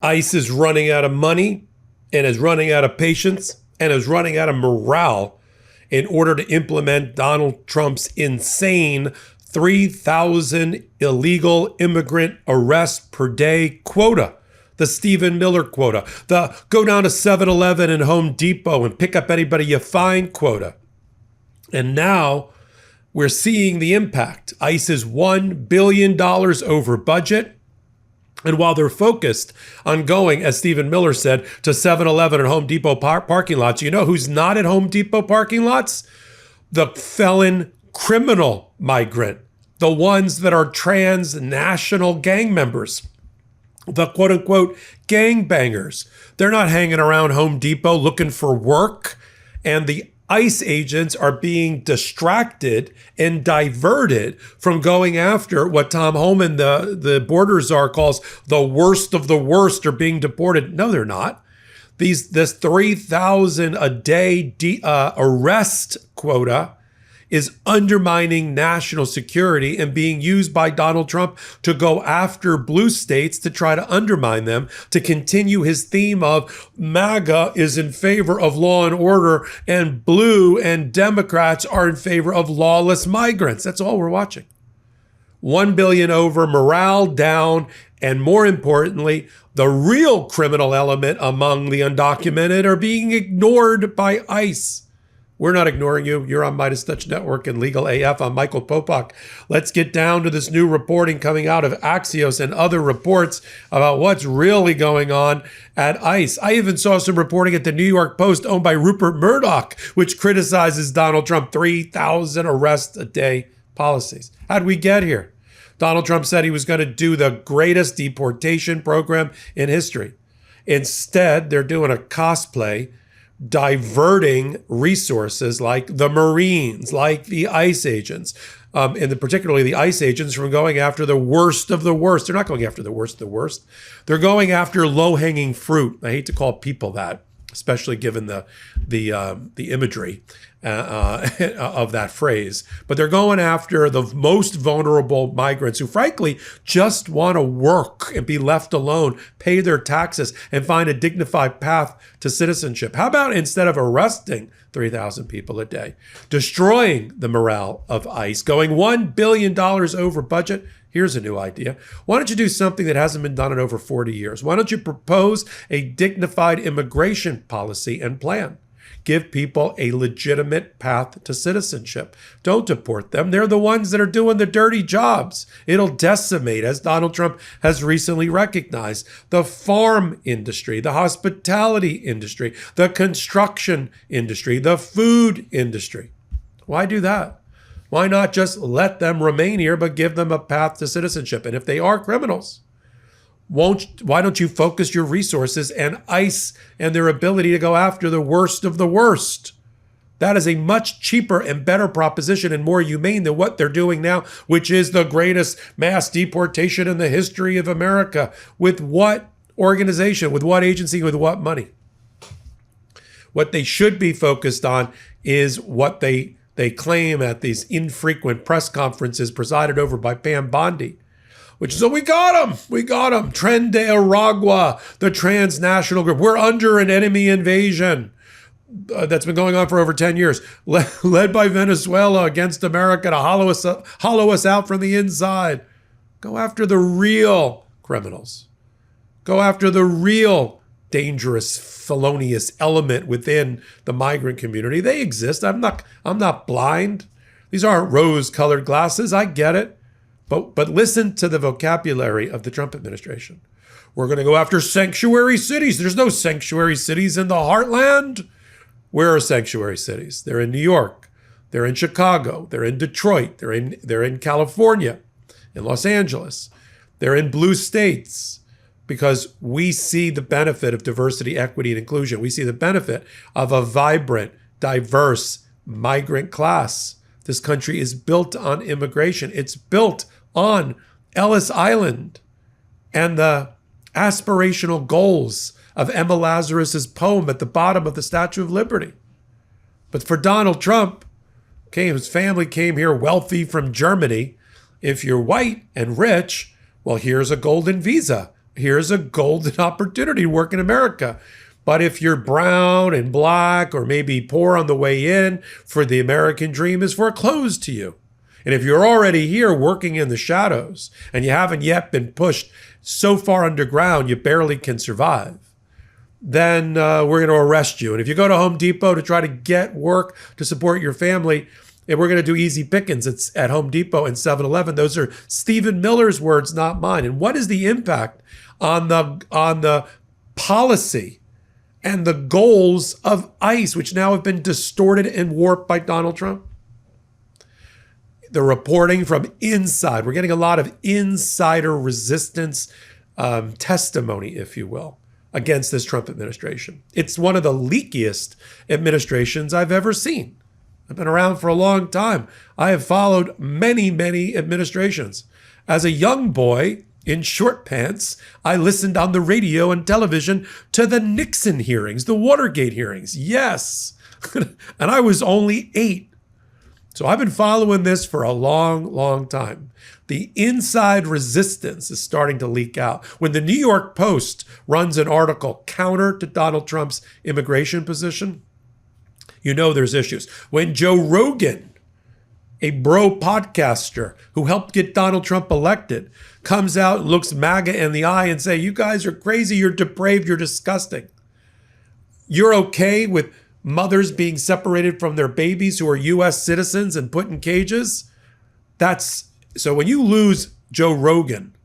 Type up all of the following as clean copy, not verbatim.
ICE is running out of money and is running out of patience and is running out of morale in order to implement Donald Trump's insane 3,000 illegal immigrant arrests per day quota, the Stephen Miller quota, the go down to 7-Eleven and Home Depot and pick up anybody you find quota. And now we're seeing the impact. ICE is $1 billion over budget. And while they're focused on going, as Stephen Miller said, to 7-Eleven and Home Depot parking lots, you know who's not at Home Depot parking lots? The felon criminal migrant, the ones that are transnational gang members, the quote-unquote gangbangers. They're not hanging around Home Depot looking for work, and the ICE agents are being distracted and diverted from going after what Tom Homan, the border czar, calls the worst of the worst are being deported. No, they're not. This 3,000 a day arrest quota is undermining national security and being used by Donald Trump to go after blue states to try to undermine them, to continue his theme of MAGA is in favor of law and order and blue and Democrats are in favor of lawless migrants. That's all we're watching. 1 billion over, morale down, and more importantly, the real criminal element among the undocumented are being ignored by ICE. We're not ignoring you. You're on MeidasTouch Network and Legal AF. I'm Michael Popok. Let's get down to this new reporting coming out of Axios and other reports about what's really going on at ICE. I even saw some reporting at the New York Post owned by Rupert Murdoch, which criticizes Donald Trump 3,000 arrests a day policies. How'd we get here? Donald Trump said he was going to do the greatest deportation program in history. Instead, they're doing a cosplay, diverting resources like the Marines, like the ICE agents, and particularly the ICE agents from going after the worst of the worst. They're not going after the worst of the worst. They're going after low-hanging fruit. I hate to call people that, especially given the imagery of that phrase. But they're going after the most vulnerable migrants who, frankly, just want to work and be left alone, pay their taxes, and find a dignified path to citizenship. How about instead of arresting 3,000 people a day, destroying the morale of ICE, going $1 billion over budget? Here's a new idea. Why don't you do something that hasn't been done in over 40 years? Why don't you propose a dignified immigration policy and plan? Give people a legitimate path to citizenship. Don't deport them. They're the ones that are doing the dirty jobs. It'll decimate, as Donald Trump has recently recognized, the farm industry, the hospitality industry, the construction industry, the food industry. Why do that? Why not just let them remain here, but give them a path to citizenship? And if they are criminals, why don't you focus your resources and ICE and their ability to go after the worst of the worst? That is a much cheaper and better proposition and more humane than what they're doing now, which is the greatest mass deportation in the history of America. With what organization, with what agency, with what money? What they should be focused on is what they claim at these infrequent press conferences presided over by Pam Bondi, which is, oh, we got him. Tren de Aragua, the transnational group. We're under an enemy invasion that's been going on for over 10 years, led by Venezuela against America to hollow us out from the inside. Go after the real criminals. Go after the real dangerous, felonious element within the migrant community. They exist. I'm not blind. These aren't rose-colored glasses. I get it. But listen to the vocabulary of the Trump administration. We're going to go after sanctuary cities. There's no sanctuary cities in the heartland. Where are sanctuary cities? They're in New York. They're in Chicago. They're in Detroit. They're in California, in Los Angeles. They're in blue states, because we see the benefit of diversity, equity, and inclusion. We see the benefit of a vibrant, diverse migrant class. This country is built on immigration. It's built on Ellis Island and the aspirational goals of Emma Lazarus's poem at the bottom of the Statue of Liberty. But for Donald Trump, his family came here wealthy from Germany. If you're white and rich, well, here's a golden visa. here's a golden opportunity to work in America. But if you're brown and black or maybe poor on the way in, for the American dream is foreclosed to you. And if you're already here working in the shadows and you haven't yet been pushed so far underground you barely can survive, then we're going to arrest you. And if you go to Home Depot to try to get work to support your family, and we're going to do easy pickings at Home Depot and 7-Eleven. Those are Stephen Miller's words, not mine. And what is the impact on the policy and the goals of ICE, which now have been distorted and warped by Donald Trump? The reporting from inside. We're getting a lot of insider resistance testimony, if you will, against this Trump administration. It's one of the leakiest administrations I've ever seen. I've been around for a long time. I have followed many, many administrations. As a young boy in short pants, I listened on the radio and television to the Nixon hearings, the Watergate hearings. Yes. And I was only 8. So I've been following this for a long, long time. The inside resistance is starting to leak out. When the New York Post runs an article counter to Donald Trump's immigration position, you know there's issues. When Joe Rogan, a bro podcaster who helped get Donald Trump elected, comes out and looks MAGA in the eye and say, you guys are crazy, you're depraved, you're disgusting. You're okay with mothers being separated from their babies who are U.S. citizens and put in cages? So when you lose Joe Rogan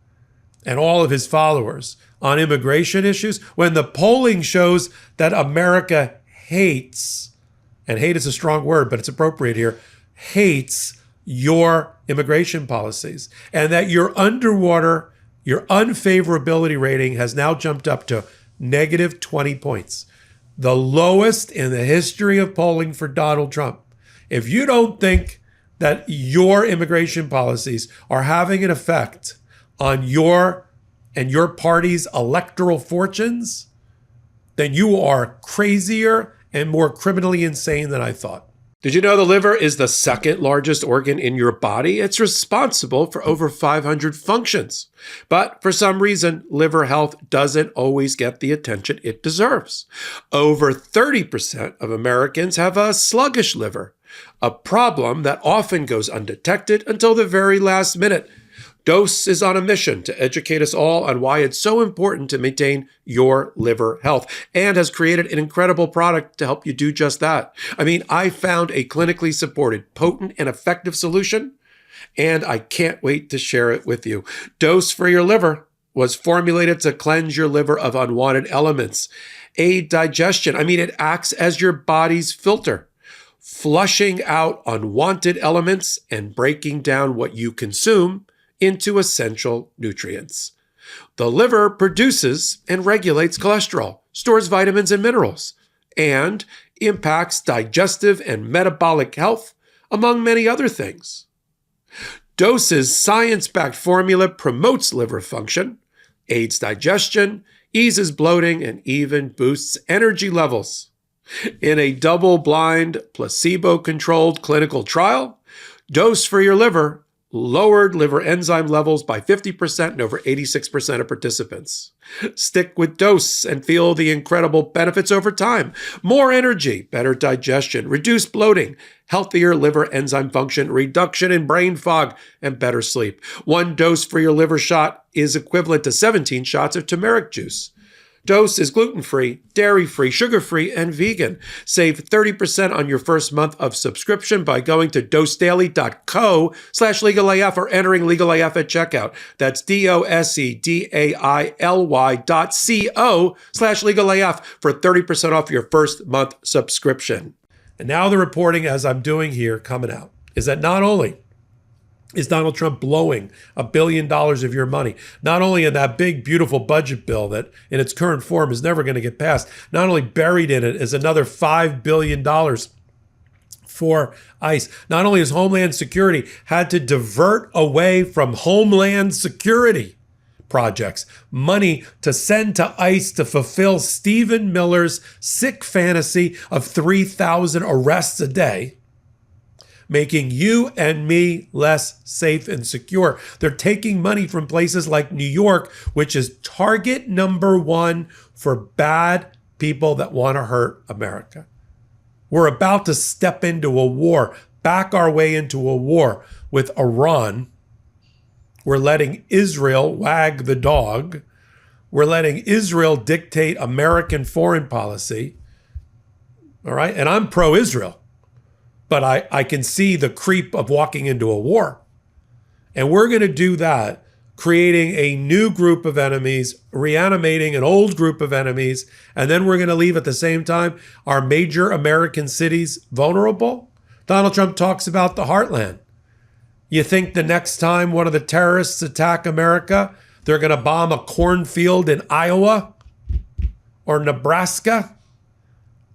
and all of his followers on immigration issues, when the polling shows that America hates, and hate is a strong word, but it's appropriate here, hates your immigration policies, and that your underwater, your unfavorability rating has now jumped up to negative 20 points. The lowest in the history of polling for Donald Trump. If you don't think that your immigration policies are having an effect on your and your party's electoral fortunes, then you are crazier and more criminally insane than I thought. Did you know the liver is the second largest organ in your body? It's responsible for over 500 functions. But for some reason, liver health doesn't always get the attention it deserves. Over 30% of Americans have a sluggish liver, a problem that often goes undetected until the very last minute. Dose is on a mission to educate us all on why it's so important to maintain your liver health, and has created an incredible product to help you do just that. I mean, I found a clinically supported, potent, and effective solution, and I can't wait to share it with you. Dose for Your Liver was formulated to cleanse your liver of unwanted elements, aid digestion. It acts as your body's filter, flushing out unwanted elements and breaking down what you consume into essential nutrients. The liver produces and regulates cholesterol, stores vitamins and minerals, and impacts digestive and metabolic health, among many other things. Dose's science-backed formula promotes liver function, aids digestion, eases bloating, and even boosts energy levels. In a double-blind, placebo-controlled clinical trial, Dose for Your Liver lowered liver enzyme levels by 50% in over 86% of participants. Stick with Dose and feel the incredible benefits over time. More energy, better digestion, reduced bloating, healthier liver enzyme function, reduction in brain fog, and better sleep. One Dose for Your Liver shot is equivalent to 17 shots of turmeric juice. Dose is gluten-free, dairy-free, sugar-free, and vegan. Save 30% on your first month of subscription by going to dosedaily.co/legalaf or entering legalaf at checkout. That's dosedaily.co/legalaf for 30% off your first month subscription. And now the reporting, as I'm doing here, coming out, is that not only is Donald Trump blowing $1 billion of your money, not only in that big, beautiful budget bill that in its current form is never going to get passed, not only buried in it is another $5 billion for ICE. Not only has Homeland Security had to divert away from Homeland Security projects money to send to ICE to fulfill Stephen Miller's sick fantasy of 3,000 arrests a day. making you and me less safe and secure. They're taking money from places like New York, which is target number one for bad people that want to hurt America. We're about to step into a war, back our way into a war with Iran. We're letting Israel wag the dog. We're letting Israel dictate American foreign policy. All right. And I'm pro-Israel, but I can see the creep of walking into a war. And we're going to do that, creating a new group of enemies, reanimating an old group of enemies, and then we're going to leave at the same time our major American cities vulnerable. Donald Trump talks about the heartland. You think the next time one of the terrorists attack America, they're going to bomb a cornfield in Iowa or Nebraska?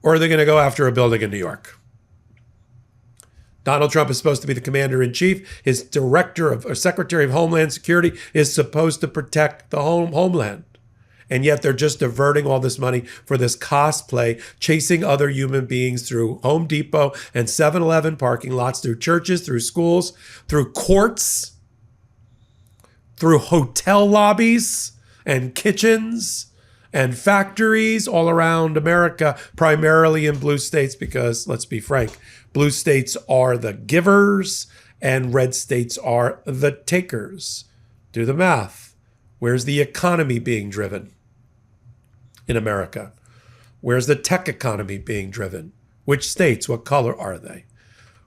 Or are they going to go after a building in New York? Donald Trump is supposed to be the commander-in-chief. His secretary of Homeland Security is supposed to protect the homeland. And yet they're just diverting all this money for this cosplay, chasing other human beings through Home Depot and 7-Eleven parking lots, through churches, through schools, through courts, through hotel lobbies and kitchens and factories all around America, primarily in blue states, because let's be frank, blue states are the givers and red states are the takers. Do the math. Where's the economy being driven in America? Where's the tech economy being driven? Which states? What color are they?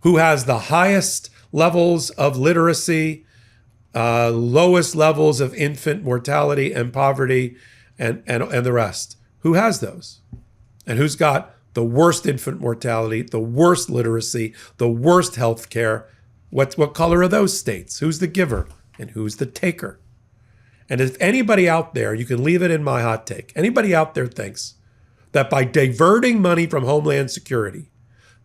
Who has the highest levels of literacy, lowest levels of infant mortality and poverty, and the rest? Who has those? And who's got the worst infant mortality, the worst literacy, the worst health care? What color are those states? Who's the giver and who's the taker? And if anybody out there, you can leave it in my hot take, anybody out there thinks that by diverting money from Homeland Security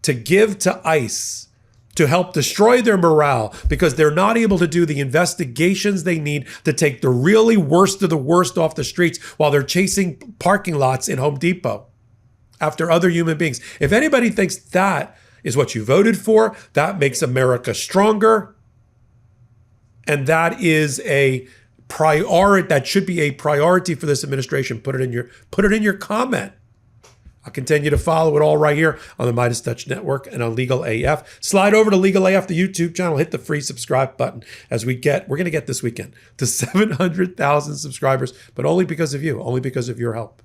to give to ICE to help destroy their morale because they're not able to do the investigations they need to take the really worst of the worst off the streets while they're chasing parking lots in Home Depot after other human beings. If anybody thinks that is what you voted for, that makes America stronger, and that is a priority, that should be a priority for this administration, put it in your comment. I'll continue to follow it all right here on the MeidasTouch Network and on Legal AF. Slide over to Legal AF, the YouTube channel. Hit the free subscribe button as we're going to get this weekend to 700,000 subscribers, but only because of you, only because of your help.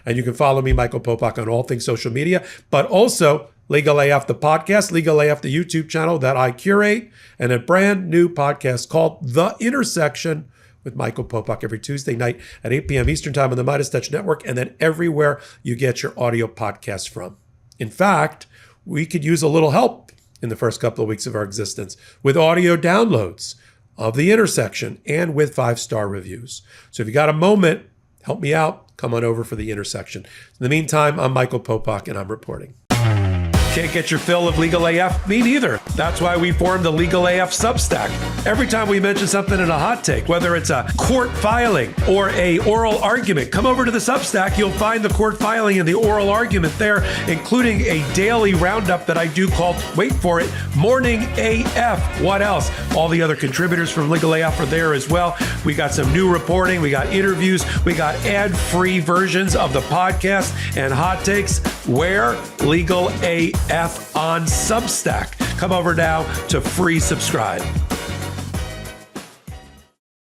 And you can follow me, Michael Popok, on all things social media, but also Legal AF, the podcast, Legal AF, the YouTube channel that I curate, and a brand new podcast called The Intersection with Michael Popok every Tuesday night at 8 p.m. Eastern Time on the MeidasTouch Network, and then everywhere you get your audio podcasts from. In fact, we could use a little help in the first couple of weeks of our existence with audio downloads of The Intersection and with 5-star reviews. So if you got a moment, help me out. Come on over for The Intersection. In the meantime, I'm Michael Popok, and I'm reporting. Can't get your fill of Legal AF? Me neither. That's why we formed the Legal AF Substack. Every time we mention something in a hot take, whether it's a court filing or a oral argument, come over to the Substack. You'll find the court filing and the oral argument there, including a daily roundup that I do called, wait for it, Morning AF. What else? All the other contributors from Legal AF are there as well. We got some new reporting. We got interviews. We got ad-free versions of the podcast and hot takes. Where? Legal AF on Substack. Come over now to free subscribe.